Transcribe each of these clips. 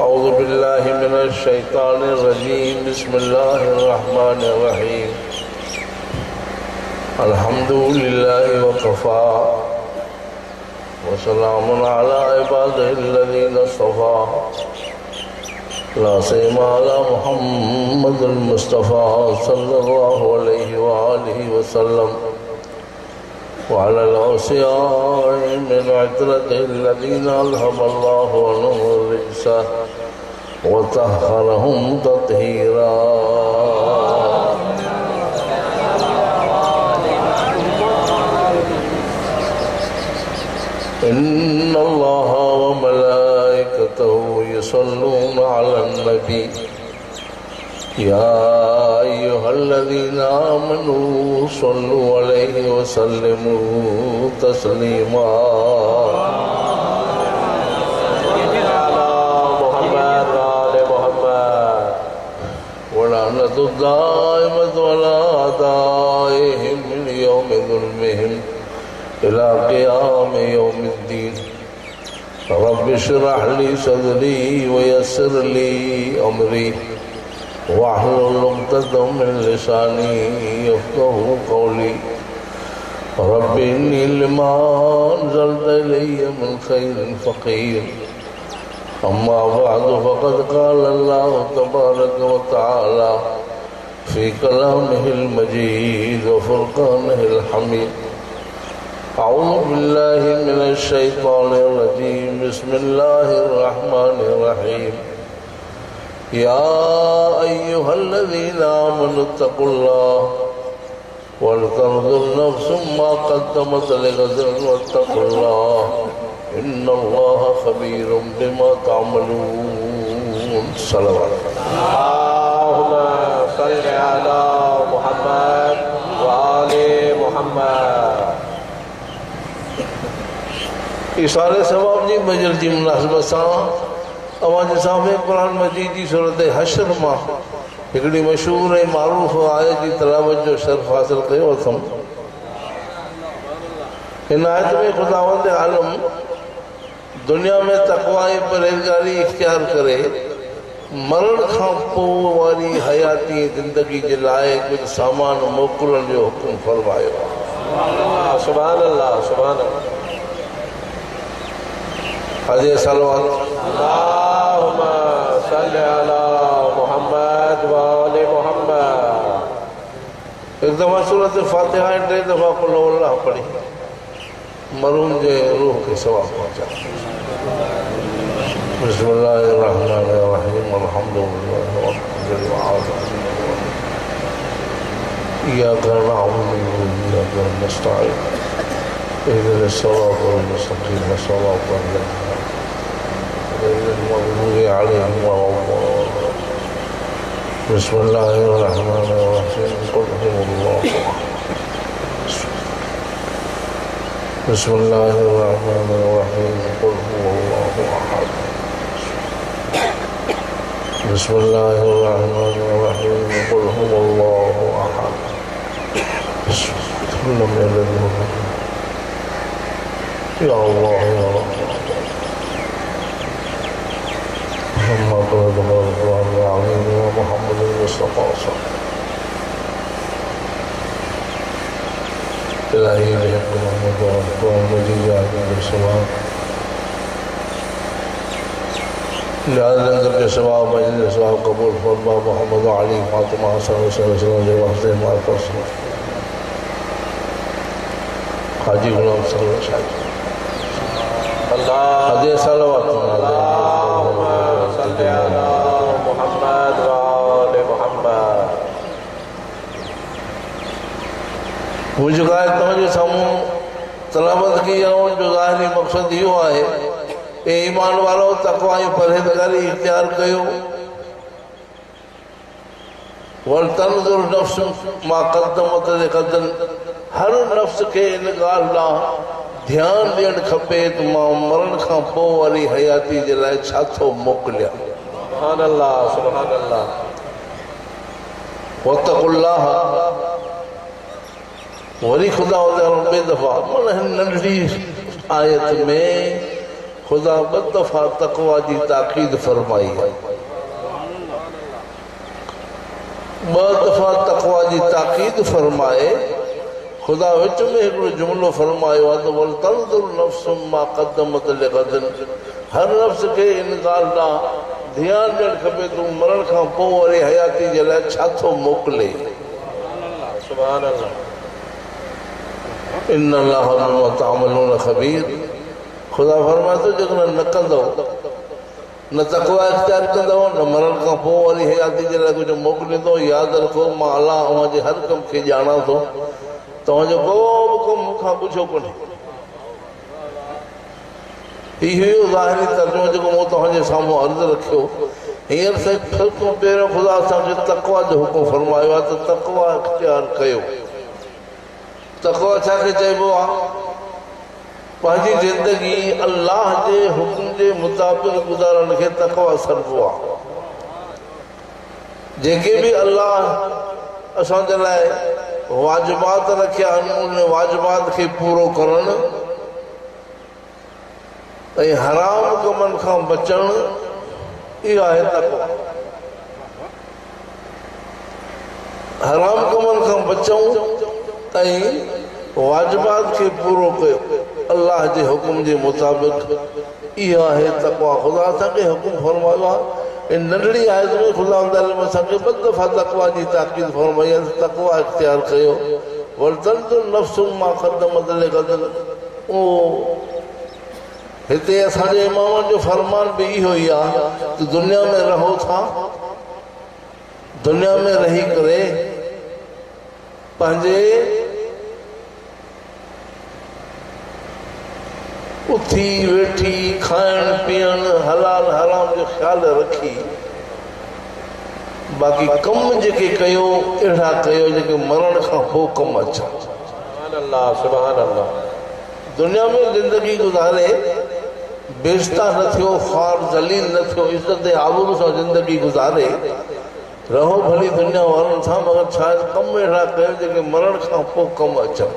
أعوذ بالله من الشيطان الرجيم بسم الله الرحمن الرحيم الحمد لله وكفى وسلام على عباده الذين اصطفى لا سيما على محمد المصطفى صلى الله عليه وآله وسلم وعلى الأوصياء من عترته الذين ألهم الله عنهم الرجس وطهرهم تطهيرا إن الله وملائكته يصلون على النبي يا أيها الذين آمنوا صلوا عليه وسلموا تسليما محمد وآل محمد ولعنة الدائمة على أعدائهم من يوم ظلمهم إلى قيام يوم الدين رب اشرح لي صدري ويسر لي أمري واحلل عقدة من لساني يفقهوا قولي رب إني لما أنزلت إلي من خير فقير أما بعد فقد قال الله تبارك وتعالى في كلامه المجيد وفرقانه الحميد أعوذ بالله من الشيطان الرجيم بسم الله الرحمن الرحيم يا أيها الذين آمنوا اتقوا الله ولتنظر نفس ما قدمت لغد واتقوا الله إن الله خبير بما تعملون صلوات اللهم صل على محمد وآل محمد इशारे सवाब जी मजर जी मुनासिबत सां अवां सामने कुरान मजीद जी सूरत हशर मां हिकिड़ी मशहूर ऐं मारूफ़ आयत जी तलावत जो शर्फ़ हासिल कयो अथमि। हिन आयत में ख़ुदावंद आलम दुनिया में तक़वा ऐं परहेज़गारी इख्तियार करे मरण खां पोइ वारी हयाती ज़िंदगी जे लाइ कुझु सामान मोकिलण जो हुकुम फरमायो। सुभान अल्लाह सुभान अल्लाह हज़े सलवात अल्लाहुम्मा सल्लि अला मुहम्मद व आले मुहम्मद। एक दफ़ा सूरत फातिहा ऐं 3 दफ़ा कुल हुवल्लाह पढ़ी मरूम जे रूह खे सवाब पहुचा। बिस्मिल्लाहिर रहमानिर रहीम अल्हम्दुलिल्लाहि रब्बिल आलमीन इय्याका नअबुदु व इय्याका नस्तईन इहदिनस सिरातल मुस्तक़ीम सिरातल लज़ीना बिस्मिल्लाहिर्रहमानिर्रहीम कुल हुवल्लाहु बिस्मिल्लाहिर्रहमानिर्रहीम कुल हुवल्लाहु अहद बिस्मिल्लाहिर्रहमानिर्रहीम कुल हुवल्लाहु अहद लम यलिद वलम या अल्लाह या रब محمد محمد المصطفى إلهي لحق محمد ومجيد عبد السلام لهذا لنظر کے سواب مجلس سواب قبول فرما محمد علی فاطمہ حسن حسین وسلم کے واسطے ہمارے پاس حاجی غلام صلی اللہ علیہ وسلم اللہ حاجی صلوات محمد वाले मोहम्मद। वो जो तव्हांजे साम्हूं तलावत की जो ज़ाहिरी मक़सद इहो आहे ए ईमान वारो तक़वा ऐं परहेज़गारी इख्तियार कयो। वलतंज़ुर नफ़्स मा क़द्दमत लिग़दन हर नफ़्स खे इन ॻाल्हि ॾांहुं ध्यानु ॾियणु खपे त मां मरण खां पोइ वारी हयाती जे लाइ छा थो मोकिलियां। सुभान अल्लाह सुभान अल्लाह वत्तक़ुल्लाह वरी खुदा ॿे दफ़ा मन हिन नंढड़ी आयत में खुदा ब दफ़ा तक़वा जी ताक़ीद फरमाई है। ब दफ़ा तक़वा जी ताक़ीद फरमाए खुदा विच में हिकिड़ो जुमिलो फरमायो आहे त वल तंज़ुर नफ़्सुम मा क़द्दमत लिग़दिन। हर नफ़्स खे इन ॻाल्हि ॾांहुं ध्यानु ॾियणु खपे तूं मरण खां पोइ वरी हयाती जे लाइ छा थो मोकिले। सुभान अल्लाह। इन्नल्लाह बिमा तामलून ख़बीर। खुदा फरमाए थो जेकॾहिं न कंदव, न तक़वा इख्तियार कंदव, न मरण खां पोइ वरी हयाती जे लाइ कुझु मोकिलींदो, यादि रखो मां अलाह अव्हांजे हर कम खे ॼाणा थो, तव्हांजो को बि कमु मूंखां पुछो कोन्हे। इहो ज़ाहिरी तर्जुमो जेको मूं तव्हांजे साम्हूं अर्ज़ु रखियो। हींअर सभु खां पहिरियों ख़ुदा असांखे तक़वा जो हुकुम फरमायो आहे त तक़वा इख्तियार कयो। तक़वा छाखे चइबो आहे? पंहिंजी ज़िंदगी अल्लाह जे हुकुम जे मुताबिक़ गुज़ारण खे तक़वा सरबो आहे। जेके बि अल्लाह असांजे लाइ वाजिबात रखिया आहिनि उन वाजिबात खे पूरो करणु ऐं हराम कमनि खां बचणु, इहो आहे तक़वा। हराम कमनि खां बचूं ऐं वाजिबात खे पूरो कयो अल्लाह जे हुकुम जे मुताबिक़, इहो आहे तक़वा। ख़ुदा असांखे हुकुम फरमायो आहे। इन नंढड़ी आयत में ख़ुदा असांखे ॿ दफ़ा तक़वा जी ताक़ीद फरमाई आहे त तक़वा इख्तियार कयो। वरतंज़ुर नफ़्सुम मा क़द्दमत लिग़दिन। हिते असांजे इमामनि जो फरमान बि इहो ई आहे त दुनिया में रहो था, दुनिया में रही करे पंहिंजे उथी वेठी खाइण पीअण हलाल हराम जो ख़्यालु रखी बाक़ी कम जेके कयो अहिड़ा कयो जेके मरण खां पोइ कम अचनि। सुभान अल्लाह, सुभान अल्लाह। दुनिया में ज़िंदगी गुज़ारे बेस्ता न थियो, ख़ार ज़लील न थियो, इज़त आबरू सां ज़िंदगी गुज़ारे रहो भली दुनिया वारनि सां, मगर शायदि कम अहिड़ा कयो जेके मरण खां पोइ कम अचनि।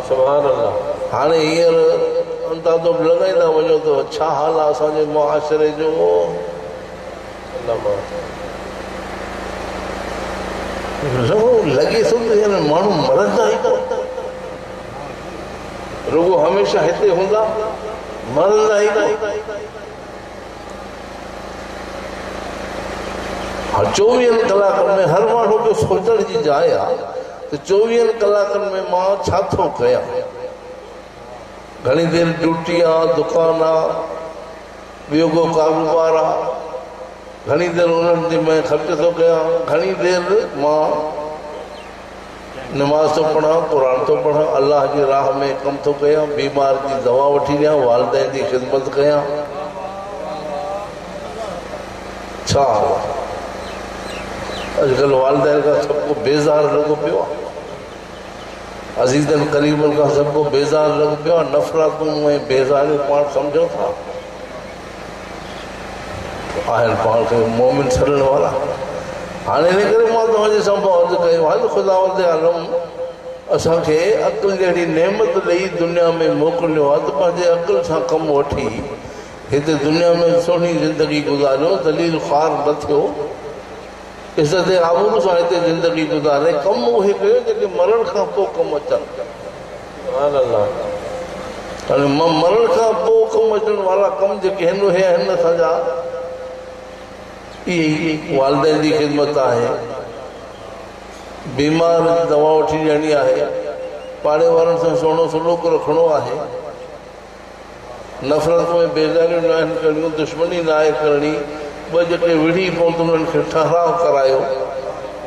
सुभान अल्लाह। हाणे हींअर अंदाज़ो लॻाईंदा वञो त छा हाल आहे असांजे मुआशिरे जो। लॻे थो त माण्हू मरंदा ई कान, रुगो हमेशह हिते हूंदा, मरंदा ई कान। 24 कलाकनि में हर माण्हू जो सोचण जी जाइ आहे त 24 कलाकनि में मां छा थो कयां। घणी देरि ड्यूटी आहे, दुकान आहे, ॿियो को कारोबार आहे, घणी देरि उन्हनि जे में ख़र्च थो कयां, घणी देरि मां नमाज़ थो पढ़ां, क़ुर थो पढ़ां, अल्लाह जी राह में कमु थो कयां, बीमार जी दवा वठी ॾियां, वालिदैन जी ख़िदमत कयां। छा अॼुकल्ह वालिदैन खां सभु को बेज़ार लॻो पियो आहे, अज़ीज़नि क़रीबनि खां सभु को बेज़ार लॻो पियो आहे। नफ़रतूं ऐं बेज़ारियूं पाण सम्झो था आहिनि पाण खे मोमिन छॾण वारा। हाणे इन करे मां तव्हांजे साम्हूं अर्ज़ु कयो आहे त ख़ुदा आलम असांखे अक़ुल जहिड़ी नेमत ॾेई दुनिया में मोकिलियो आहे त पंहिंजे अक़ुल सां कमु वठी हिते दुनिया में सुहिणी ज़िंदगी गुज़ारियो, ज़लील ख़्वार न थियो, इज़त आबरू सां हिते ज़िंदगी गुज़ारे, कमु उहे कयो जेके मरण खां पोइ कमु अचनि। हाणे मरण खां पोइ कमु अचण वारा कम जेके आहिनि उहे आहिनि असांजा इहे वालिदैन जी ख़िदमत आहे, बीमार जी दवा वठी ॾियणी आहे, पाड़े वारनि सां सुहिणो सलूक रखिणो आहे, नफ़रत में बेज़ारियूं न आहिनि करणियूं, दुश्मनी न आहे करणी, ॿ जेके विढ़ी पऊं त उन्हनि खे ठहराव करायो।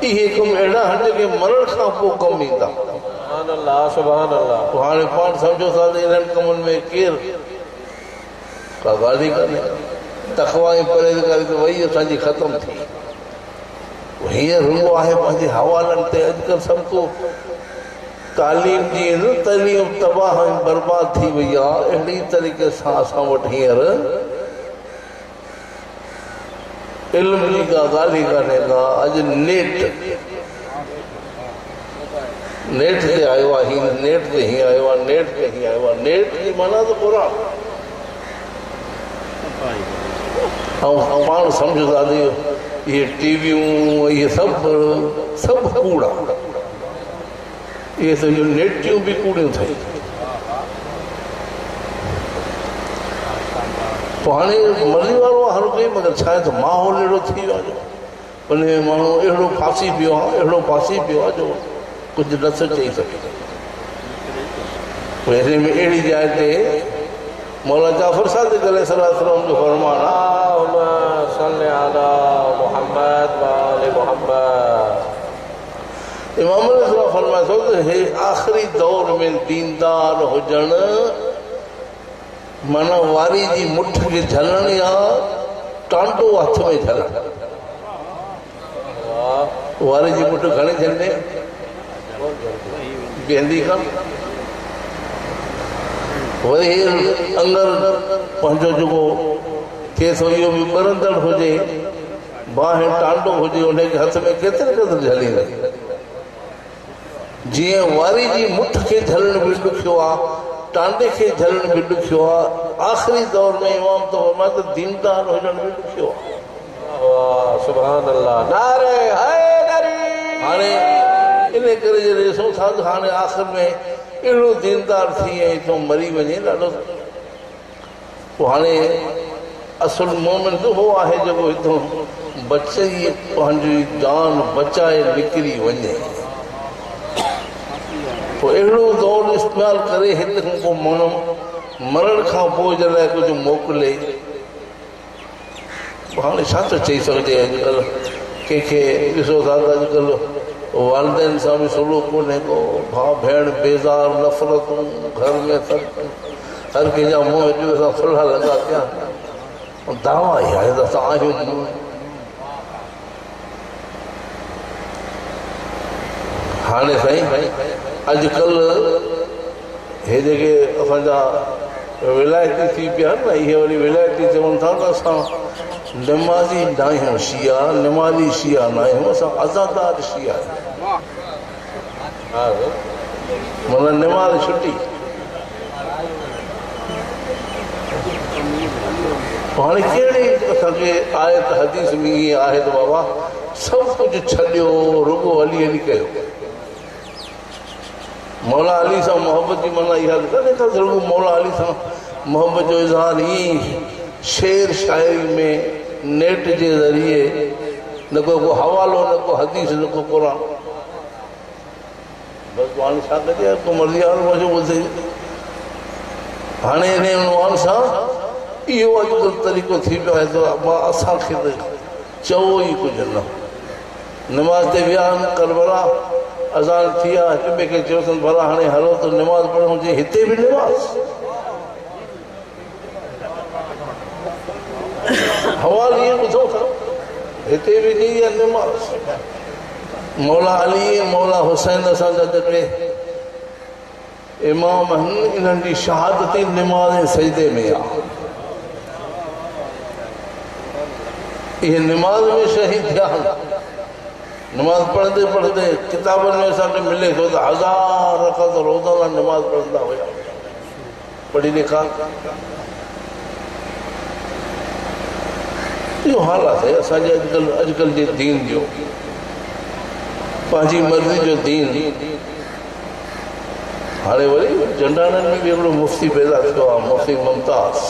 इहे कम अहिड़ा आहिनि जेके मरण खां पोइ कमु ईंदा। हाणे पाण सम्झो था त इन्हनि कमनि में केरु का ॻाल्हि ई कान्हे। तक़वा ऐं परहेज़गारी त वई असांजी ख़तमु थी। हींअर रुगो आहे पंहिंजे हवालनि ते। अॼुकल्ह सभु को तालीम जी तइलीम तबाह ऐं बर्बाद थी वई आहे। अहिड़ी तरीक़े सां असां वटि हींअर इल्म जी का ॻाल्हि ई कान्हे का। अॼु नेट ते आयो आहे, नेट ते हीअं आयो आहे, नेट ते हीअं आयो आहे। नेट जी माना त क़ुर ऐं पाण सम्झो दादी ये टीवियूं ये सब कूड़ा, ये सॼियूं नेटियूं बि कूड़ियूं अथई। पोइ हाणे मर्ज़ी वारो हर कोई, मगर छा आहे त माहौल अहिड़ो थी वियो आहे, उन में माण्हू अहिड़ो फासी पियो आहे जो कुझु नथो चई सघे। पोइ हिन में अहिड़ी जाइ ते मौला जाफ़र सादिक़ अलैहिस्सलाम जो फरमान इमाम फरमाए थो त हे आख़िरी दौर में दीनदार हुजण माना वारी जी मुठ खे झलण या टांडो हथ में झलण। वारी जी मुठ घणी झलंदे बीहंदी कम वरी अंदर पंहिंजो जेको थिए थो इहो बि ॿरंदड़ हुजे, बाहि टांडो हुजे, उनखे हथ में केतिरे झलींदे। जीअं वारी जी मुठ खे झलण बि ॾुखियो आहे, टांडे खे झलण बि ॾुखियो आहे, आख़िरी दौर में इमाम तो फरमाए त दीनदार हुजण बि ॾुखियो आहे। सुभान अल्लाह, नारे हैदरी। हाणे इन करे जॾहिं ॾिसूं था त हाणे आख़िर में अहिड़ो दीनदार थी ऐं हितां मरी वञे ॾाढो। पोइ हाणे असुल मोमिन त उहो आहे जेको हितां बचे पंहिंजी जान बचाए निकिरी वञे। पोइ अहिड़ो दौर इस्तेमालु करे हिन खां पोइ माण्हू मरण खां पोइ जे लाइ कुझु मोकिले। हाणे छा थो चई सघिजे, अॼुकल्ह कंहिंखे ॾिसो था त अॼुकल्ह वालदेन सां बि सुलूक कोन्हे को, भाउ भेण बेज़ार, नफ़रतूं घर में सभु, हर कंहिंजा मुंहुं अॼु असां फुल्हा लॻा पिया, दावा ई आहे त असां आहियूं। हाणे साईं अॼुकल्ह हे जेके असांजा विलायती थी पिया न, इहे वरी विलायती चवनि था त असां नमाज़ी न आहियूं शिया, नमाज़ी शिया न आहियूं, असां आज़ादार शिया आहियूं। माना नमाज़ छुटी। हाणे कहिड़ी असांखे आयत हदीस में ईअं आहे त बाबा सभु कुझु छॾियो, रुगो हली हली कयो। मौला अली सां मोहबत जी माना इहा कॾहिं त रुगो मौला अली सां मोहबत जो इज़हार ईअं शेर शाइरी में नेट जे ज़रिए, न को हवालो, न को हदीस, न को क़ुर। बसि हाणे छा कजे, को मर्ज़ी वारो ॿुधे। हाणे इन उनवान सां इहो अॼुकल्ह तरीक़ो थी पियो आहे त मां असांखे त चओ ई कुझु न। नमाज़ ते विया करबला, अज़ान थी आहे, हिक ॿिए खे चयोसि भला हाणे हलो त नमाज़ पढ़ूं। जे हिते बि नमाज़ हवाल ईअं ॿुधो था, हिते बि थी आहे नमाज़। मौला अली मौला हुसैन असांजा जॾहिं इमाम आहिनि, इन्हनि जी शहादत नमाज़ ऐं सजदे में आहे। इहे नमाज़ में शहीद थिया। नमाज़ पढ़ंदे पढ़ंदे किताबनि में असांखे मिले थो त 1000 रकात रोज़ाना नमाज़ पढ़ंदा हुया, पढ़ी लिखा। इहो हालात आहे असांजे अॼुकल्ह जे दीन जो, पंहिंजी मर्ज़ी जो दीन। हाणे वरी झंडाणनि में बि हिकिड़ो मुफ़्ती पैदा थियो आहे, मुफ़्ती मुमताज़।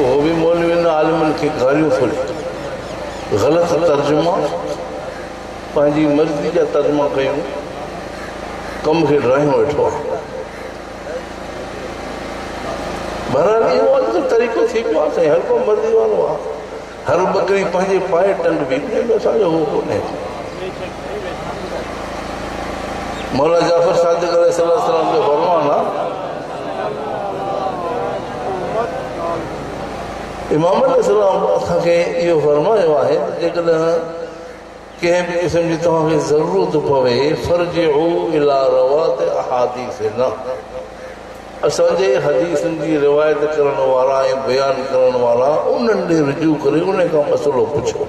उहो बि मौलवियुनि आलिमनि खे गारियूं थो ॾे, ग़लति तर्जुमा, पंहिंजी मर्ज़ी जा तर्जुमा कयूं, कम खे ड्रायूं वेठो आहे। बहरहाल इहो अॼुकल्ह तरीक़ो थी पियो आहे, हर को मर्ज़ी वारो आहे। हर बकरी पंहिंजे पाए टंग बि, असांजो उहो कोन्हे। मौला जाफ़र सादिक़ अलैहिस्सलाम जो फरमान आहे, इमाम अलैहिस्सलाम असांखे इहो फरमायो आहे त जेकॾहिं कंहिं बि क़िस्म जी तव्हांखे ज़रूरत पवे, फर्जिउ इला रवात अहादीसिना, असांजे हदीसनि जी रिवायत करण वारा ऐं बयानु करण वारा उन्हनि ॾे रुजू करे उन खां मसइलो पुछो।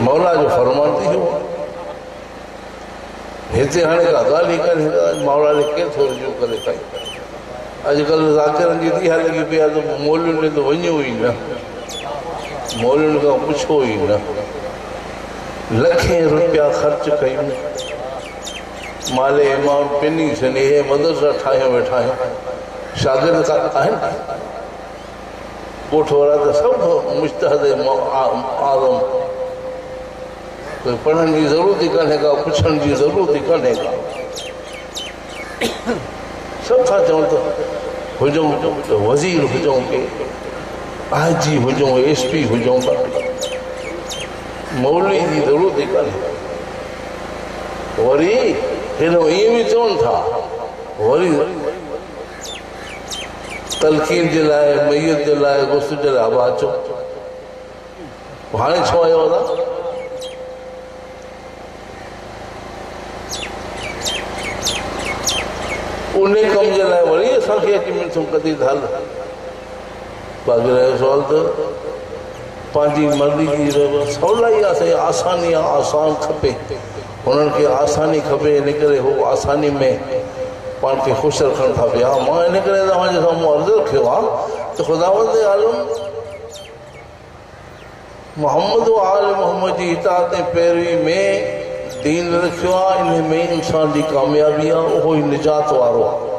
मौला जो फरमान थी वियो, हिते हाणे का ॻाल्हि ई कान्हे मावड़ा ने केरु थो रुजू करे पई अॼुकल्ह ज़ाकिरनि जी इहा लॻी पई आहे त मौलियुनि में त वञो ई न मौलियुनि खां पुछो ई न लखें रुपया ख़र्च कयूं माले इमाम पिनी सनी हे मदरसा ठाहियूं वेठा आहियूं शागिर्द आहिनि ॻोठ वारा त सभु मुश्तहद आज़म कोई पढ़ण जी ज़रूरत ई कान्हे का पुछण जी ज़रूरत ई कान्हे का सभु था चवनि त हुजूं त वज़ीर हुजूं के आजी हुजूं SP हुजूं था मौलवी जी ज़रूरत ई कान्हे वरी हेॾो ईअं बि चवनि था वरी तलक़ीन जे लाइ मैयत जे लाइ गुस्ल जे लाइ आवाज़ अचो हाणे छो आयो आहे उन कम जे लाइ वरी असांखे अची मिलूं कॾहिं त हल बाक़ी रहियो सुवाल त पंहिंजी मर्ज़ी जी सवलाई आहे साईं आसानी आहे आसान खपे हुननि खे आसानी खपे इन करे हू आसानी में पाण खे ख़ुशि रखनि था पिया मां इन करे तव्हांजे साम्हूं अर्ज़ु रखियो आहे त ख़ुदावंद आलम मोहम्मद आल मोहम्मद जी इताअत ऐं पैरवी में दीन रखियो आहे इन में इंसान जी कामयाबी आहे उहो ई निजात वारो आहे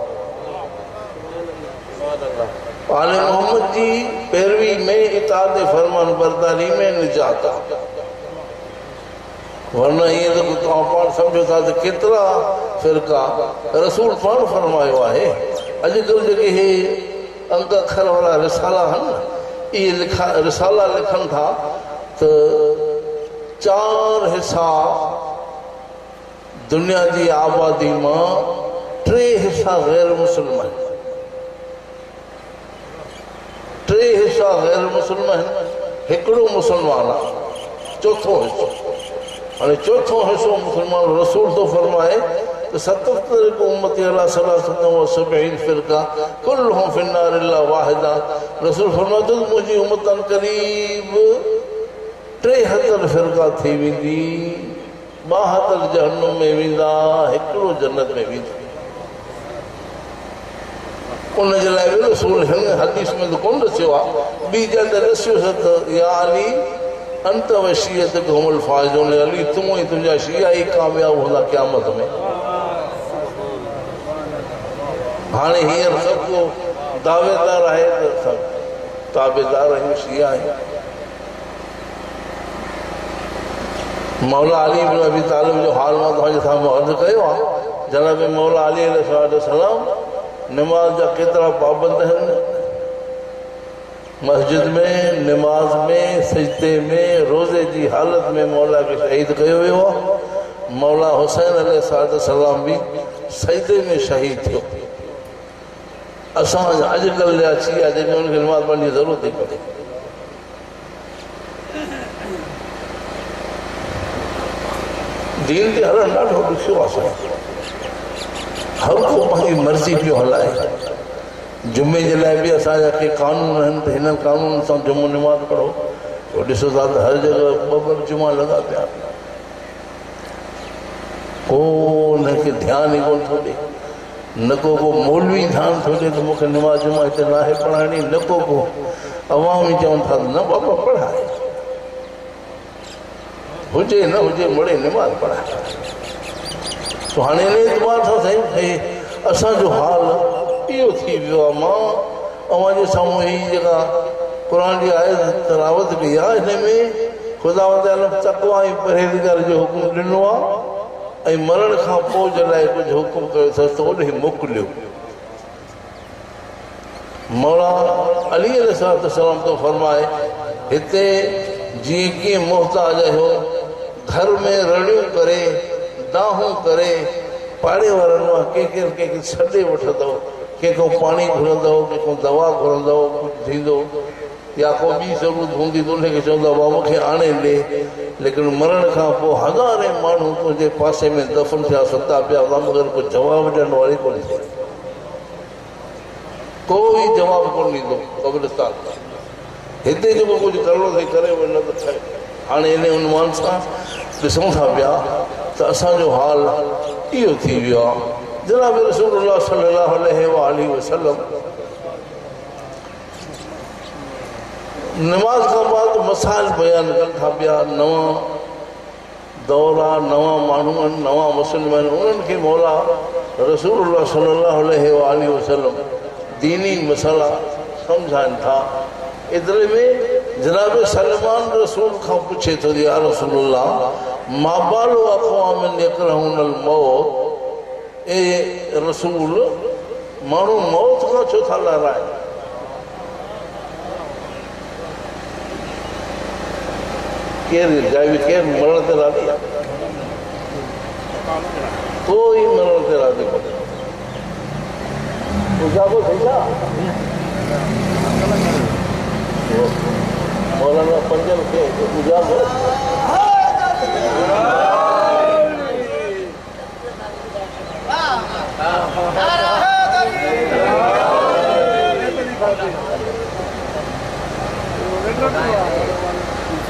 आल मोहम्मद जी पैरवी में इताअत फरमान बरदारी में निजात आहे वरना ईअं त तव्हां पाण सम्झो था त केतिरा फ़िरका रसूल पाण फरमायो आहे अॼुकल्ह जेके हे अंग अखर वारा रिसाला आहिनि इहे रिसाला लिखनि था त 4 हिसा दुनिया जी आबादी मां 3 हिसा गैर मुस्लिम आहिनि 3 हिसा गैर मुस्लिम आहिनि हिकिड़ो मुस्लमान आहे चौथो हिसो हाणे चौथो हिसो मुस्लमान रसूल तो फरमाए तो 77 को उम्मती अला सलासतम व सबईन फिरका कुल्लुहुम फिन्नार इल्ला वाहिदा रसूल फरमाए तो मुंहिंजी उम्मतन करीब 73 फिरका थी वेंदी 72 जहन्नुम में वेंदा हिकिड़ो जन्नत में वेंदो उन जे लाइ रसूल हिन हदीस में तो कोन दसियो आहे ॿी जल्द दसियो त या अली अंत वशीयत घुमल फाइजोन अली तुम ही तुझा शिया ही कामयाब होला क़यामत में हाणे हींअर सभु को दावेदार आहे त सभु ताबेदार आहियूं शिया आहियूं मौला अली बिन अबी तालिब जो हाल मां तव्हांजे साम्हूं अर्ज़ु कयो आहे जनाब मौला अली अलैहिस्सलाम नमाज जा केतिरा पाबंद आहिनि मस्जिद में नमाज में सजदे में रोज़े जी हालत में मौला खे शहीद कयो वियो आहे मौला हुसैन अलैहिस्सलाम बि सजदे में शहीद थियो असां अॼुकल्ह जा शिया जेके उनखे नमाज़ पढ़ण जी ज़रूरत ई कोन्हे दीन ते हलणु ॾाढो ॾुखियो आहे हर को पंहिंजी मर्ज़ी पियो हलाए जुमे जे लाइ बि असांजा के कानून आहिनि त हिन कानून सां जुमो नमाज़ पढ़ो ॾिसो था त हर जॻह 2 जुमा लॻा पिया को हुनखे ध्यानु ई कोन थो ॾे न को मौलवी ध्यानु थो ॾे त मूंखे नमाज़ जुमा हिते नाहे पढ़ाइणी न को अवाम ई चवनि था त न बाबा पढ़ाए हुजे न हुजे मुड़े नमाज़ पढ़ाए तो हाणे इन एतबार सां साईं असांजो हाल इहो थी वियो आहे मां अव्हांजे साम्हूं हीअ जेका क़ुर जी आयत तिलावत कई आहे हिन में ख़ुदावंद आलम तक़वा ऐं परहेज़गारी जो हुकुम ॾिनो आहे ऐं मरण खां पोइ जे लाइ कुझु हुकुम कयो अथसि त ओॾे मोकिलियो मौला अली अलैहिस्सलाम तो फरमाए हिते जीअं कीअं मोहताज हो घर में रड़ियूं करे दाहूं करे पाड़े वारनि मां कंहिंखे छॾे वठंदो कंहिंखो पाणी घुरंदो कंहिंखो दवा घुरंदो कुझु थींदो या को ॿी ज़रूरत हूंदी त उनखे चवंदो बाबा मूंखे आणे ॾे लेकिन मरण खां पोइ हज़ारे माण्हू तुंहिंजे पासे में दफ़न थिया सता पिया मगर को जवाबु ॾियण वारी कोन थी कोई जवाबु कोन ॾींदो क़ब्रिस्तान हिते जेको कुझु करिणो अथई करे वञो त ठहे हाणे इन उनवान सां ॾिसूं था पिया त असांजो हाल इहो थी वियो आहे। जनाब रसूलुल्लाह सल्लल्लाहु अलैहि वसल्लम नमाज खां बाद मसाइल बयान कनि था पिया। नवां दौर आहे, नवां माण्हू आहिनि, नवां मुस्लिम आहिनि, उन्हनि खे मौला रसूलुल्लाह सल्लल्लाहु अलैहि वसल्लम दीनी मसाला सम्झाइनि था। एतिरे में जनाब सलमान रसूल खां पुछे थो, या रसूलुल्लाह मा बालु अक़वामिन यकरहुनल मौत, ए रसूल माण्हू मौत खां छो था लाराइनि? केरु मरण ते राज़ी आहे? कोई मरण ते राज़ी कोन्हे। मौलाना पंजन खे उजागो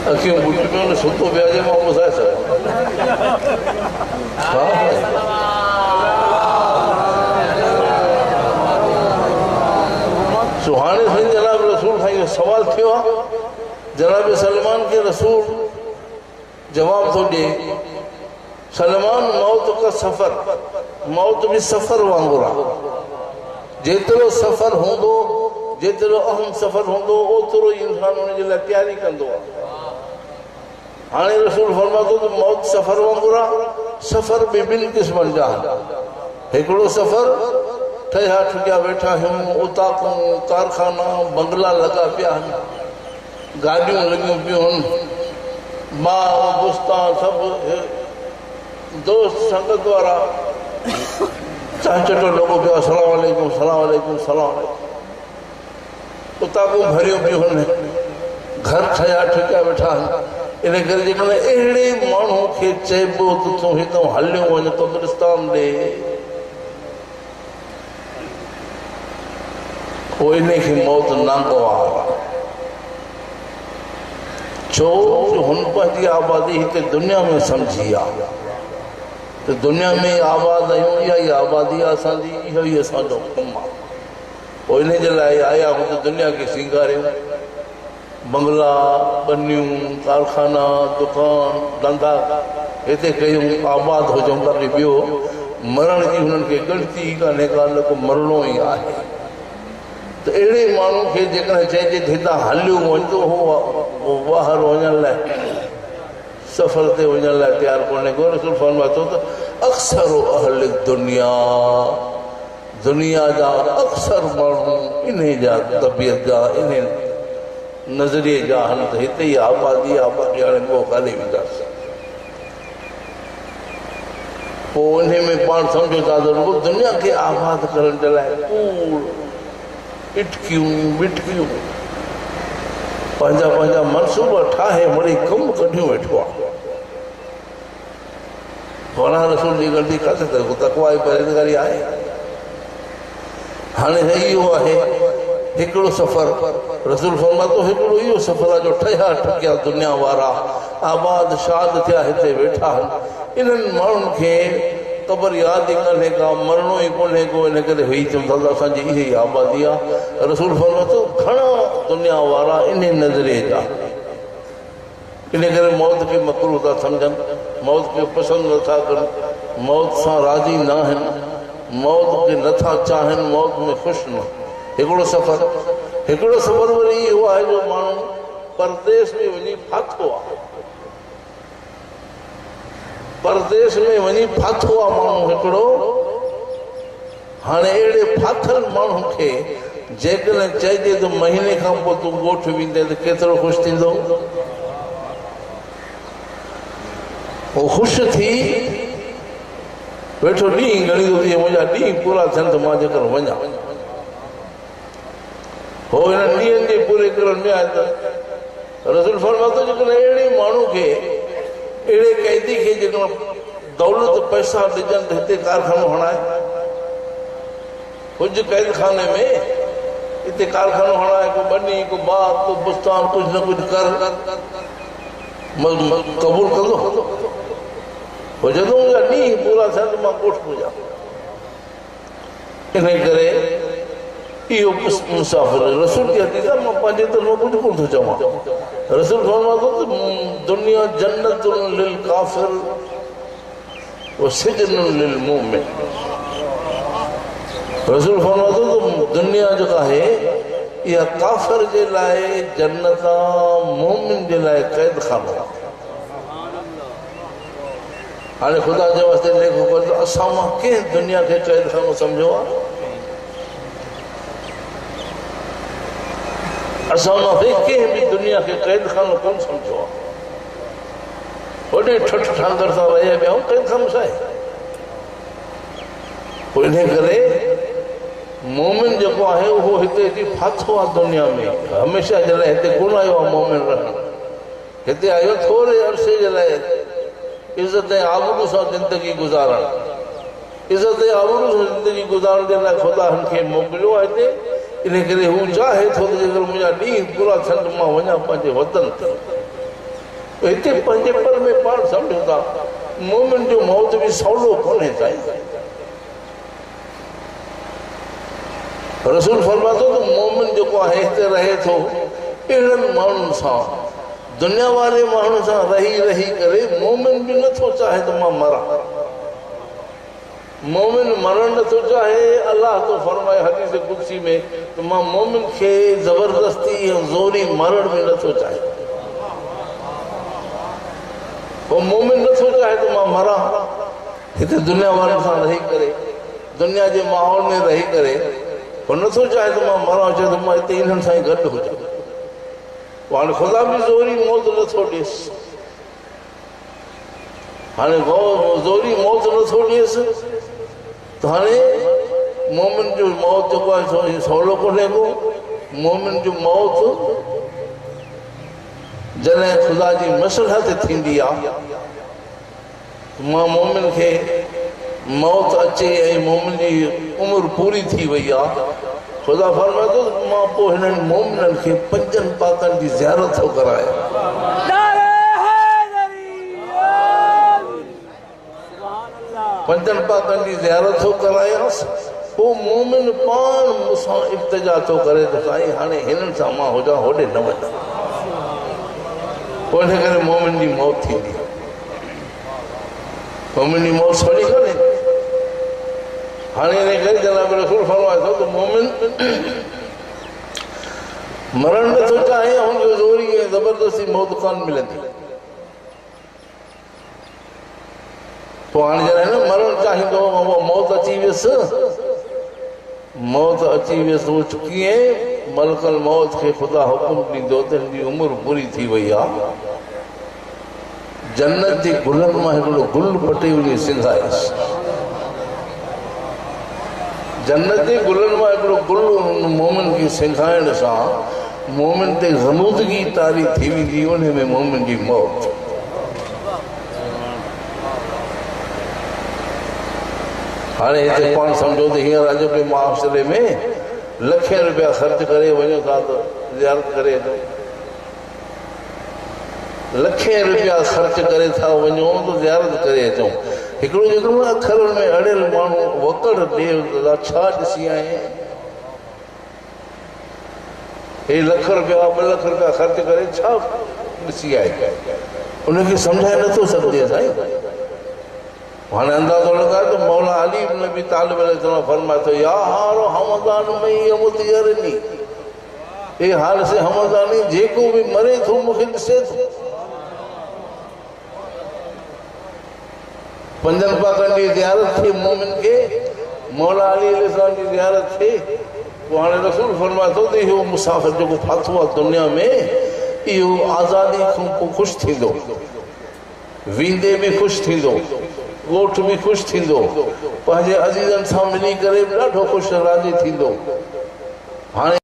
अखियूं ॿुधी पियो न, सुतो पिया जे मां ॿुधाए सघां। सुहाणे साईं जनाब रसूल खां इहो सवाल थियो आहे। जनाब सलमान खे रसूल जवाब थो ॾिए, सलमान मौत का सफ़र, मौत बि सफ़र वांगुरु आहे। जेतिरो सफ़र हूंदो, जेतिरो अहम सफ़र हूंदो, ओतिरो ई इंसानु हुन जे लाइ तयारी कंदो आहे। हाणे रसूल फरमातो त मौत सफ़र वांगुरु आहे। सफ़र बि ॿिनि क़िस्मनि जा आहिनि। हिकिड़ो सफ़र ठहिया ठुकिया वेठा आहियूं, उताकूं, कारखाना, बंगला लॻा पिया आहिनि, गाॾियूं लॻियूं पियूं आहिनि, बाग बुस्तान सभु दोस्त संगत वारा चांहि चटो लॻो पियो, अस्सलाम वालेकुम सलाम वालेकुम सलाम वालेकुम। उताकूं भरियूं पियूं आहिनि, घर ठहिया ठुकिया वेठा आहिनि। इन करे जेकॾहिं अहिड़े माण्हू खे चइबो त तूं हितां हलियो वञ कब्रिस्तान ॾे, पोइ इन खे मौत नागवार आहे। छो हुन पंहिंजी आबादी हिते दुनिया में सम्झी आहे त दुनिया में आबाद आहियूं, इहा ई आबादी आहे असांजी, इहो ई असांजो कमु आहे। पोइ इन जे लाइ आया आहियूं त दुनिया खे सींगारियूं, बंगला, बनियूं, कारखाना, दुकान, धंधा हिते कयूं, आबाद हुजूं। बाक़ी ॿियो मरण जी हुननि खे ॻणती ई कान्हे का, न को मरणो ई आहे। त अहिड़े माण्हू खे जेकॾहिं चइजे त हितां हलियो वञ, त उहो ॿाहिरि वञण लाइ, सफ़र ते वञण लाइ तयारु कोन्हे को। रसूल फरमातो त अक्सर अहल दुनिया, दुनिया जा अक्सर माण्हू इन जा तबियत जा, इन नज़रिए जा आहिनि त हिते ई आबादी आहे, बाक़ी हाणे ॿियो काॾे वेंदासीं। पोइ इन में पाण सम्झो था त रुॻो दुनिया खे आबाद करण जे लाइ कूड़ इटकियूं बिटकियूं पंहिंजा पंहिंजा मनसूबा ठाहे वरी कमु कढियूं वेठो आहे। फलां रसूल जी ग़लती काथे त तक़वा जी परहेज़गारी आहे। हाणे इहो आहे हिकिड़ो सफ़र, रसूल फरमातो हिकिड़ो इहो सफ़र आहे जो ठहिया ठुकिया दुनिया वारा आबाद शाद थिया हिते वेठा आहिनि। इन्हनि माण्हुनि खे क़बर यादि ई कान्हे का, मरणो ई कोन्हे को, इन करे वेही चऊं था त असांजी इहा ई आबादी आहे। रसूल फरमातो घणा दुनिया वारा इन नज़रिए जा, इन करे मौत खे मकरूह था सम्झनि, मौत खे पसंदि नथा कनि, मौत सां राज़ी न आहिनि, मौत खे नथा चाहिनि, मौत में ख़ुशि न। हिकिड़ो सफ़र वरी इहो आहे जो माण्हू परदेस में वञी फाथो आहे, परदेस में वञी फाथो आहे माण्हू हिकिड़ो। हाणे अहिड़े फाथल माण्हू खे जेकॾहिं चइजे त महीने खां पोइ तूं ॻोठ वेंदे त केतिरो ख़ुशि थींदो? उहो ख़ुशि थी वेठो ॾींहुं ॻणींदो थिए, मुंहिंजा ॾींहुं पूरा थियनि त मां जेकर वञा। हो हिन ॾींहंनि जे पूरे करण में आहे त रसूल फरमातो जेकॾहिं अहिड़े माण्हू खे, अहिड़े कैदी खे जेकॾहिं दौलत पैसा ॾिजनि त हिते कारखानो हणाए, कुझु कैद खाने में हिते कारखानो हणाए, को बनी, को बाग, को बुस्तान, कुझु न कुझु कर, क़बूल कंदो? जदों जा ॾींहं पूरा थिया त मां ॻोठ पुॼा। इन करे इहो मुसाफ़िर रसूल जी हदीस आहे, मां पंहिंजे तरफ़ां कुझु कोन थो चवां। रसूल फरमातो त दुनिया जन्नतुन लिल काफ़िर व सिजनुन लिल मुमिन। रसूल फरमातो त दुनिया जेका आहे इहा काफ़िर जे लाइ जन्नत आहे, मुमिन जे लाइ क़ैद खानो आहे। हाणे ख़ुदा जे वास्ते लेखो करे त असां मां कंहिं दुनिया खे क़ैद खानो सम्झो आहे? असां मां कंहिं बि दुनिया खे क़ैद खानो कोन सम्झो आहे। होॾे ठठ ठांगर सां रहिया पिया क़ैद खानो छा आहे? पोइ इन करे मोमिन जेको आहे उहो हिते अची फाथो आहे दुनिया में, हमेशह जे लाइ हिते कोन आयो आहे मोमिन रहण। हिते आयो थोरे अरसे जे लाइ इज़त ऐं आबरू सां ज़िंदगी गुज़ारण, इज़त ऐं आबरू सां ज़िंदगी गुज़ारण जे लाइ ख़ुदा हिनखे मोकिलियो आहे हिते। इन करे हू चाहे थो त जेकर मुंहिंजा ॾींहं पूरा थियनि मां वञा पंहिंजे वतन ते। हिते पंहिंजे पर में पाण सम्झूं था मोमिन जो मौत बि सवलो कोन्हे साईं। रसूल फरमातो त मोमिन जेको आहे हिते रहे थो अहिड़नि माण्हुनि सां, दुनिया वारे माण्हुनि सां रही रही करे मोमिन बि नथो चाहे त मां मरां। मोमिन मरण नथो चाहे। अल्लाह तो फरमाए हदीस कुदसी में त मां मोमिन खे ज़बरदस्ती ऐं ज़ोरी मरण बि नथो चाहे। पोइ मोमिन नथो चाहे त मां मरां। हिते दुनिया वारनि सां रही करे, दुनिया जे माहौल में रही करे पोइ नथो चाहे त मां मरां, चए त मां हिते इन्हनि सां ई गॾु हुजां। हाणे ख़ुदा बि ज़ोरी मौत नथो ॾिएसि। हाणे ज़ोरी मौत नथो ॾिएसि त हाणे मोमिन जो मौत जेको आहे सवलो कोन्हे को। मोमिन जो मौत जॾहिं ख़ुदा जी मसलहत थींदी आहे, मां मोमिन खे मौत अचे ऐं मोमिन जी उमिरि पूरी थी वई आहे, ख़ुदा फरमातो मां पोइ हिननि मोमिननि खे 5 पाकनि जी ज़ियारत थो करायां। पंजनि पाकनि जी ज़ियारत थो करायांसि। पोइ मोमिन पाण मूंसां इल्तिजा थो करे त साईं हाणे हिननि सां मां हुजां, होॾे न वञां। पोइ इन करे मोमिन जी मौत थींदी। मोमिन जी मौत सवली कोन्हे। हाणे इन करे जनाब रसूल फरमाए थो त मोमिन मरण नथो चाहे, हुनजो ज़ोरी ऐं ज़बरदस्ती मौत कोन मिलंदी। पोइ हाणे जॾहिं न मरण चाहींदो मौत अची वियसि, मौत अची वियसि उहो कीअं? मलकल मौत खे ख़ुदा हुकुम ॾींदो त हिन जी उमिरि पूरी थी वई आहे। जन्नत जे गुलनि मां हिकिड़ो गुल पटे वञी सिंघायसि। जन्नत जे गुलनि मां हिकिड़ो गुल मोमिन खे सिंघाइण सां मोमिन ते ग़मूदगी तारी थी वेंदी, उन में मोमिन जी मौत। हाणे हिते पाण सम्झो त हींअर अॼोके मुआशिरे में लखें रुपया ख़र्च करे वञो था त ज़ियारत करे अचो। लखें रुपया ख़र्च करे था वञो त ज़ियारत करे अचूं। हिकिड़ो जेको अखरनि में अड़ियल माण्हू वकड़ ॾे छा ॾिसी आए? हे लख रुपया 2 लख रुपया ख़र्च करे छा ॾिसी आए? उनखे सम्झाए नथो सघिजे साईं। हाणे अंदाज़ो लॻाए त मौला अली इब्न अबी तालिब अलैहिस्सलाम फरमाए थो या हारो हमदान में यमुतियरनी, ए हाल से हमदानी जेको भी मरे थो मूंखे ॾिसे थो। 5 पाकनि जी ज़ियारत थी मोमिन खे, मौला अली अलैहिस्सलाम जी ज़ियारत थी। पोइ हाणे रसूल फरमाए थो त इहो मुसाफ़िर जेको फाथो आहे दुनिया में, इहो आज़ादी खां पोइ ख़ुशि थींदो, वेंदे बि ख़ुशि थींदो, ॻोठ बि ख़ुशि थींदो, पंहिंजे अज़ीज़नि सां मिली करे बि ॾाढो ख़ुशि राज़ी थींदो। हाणे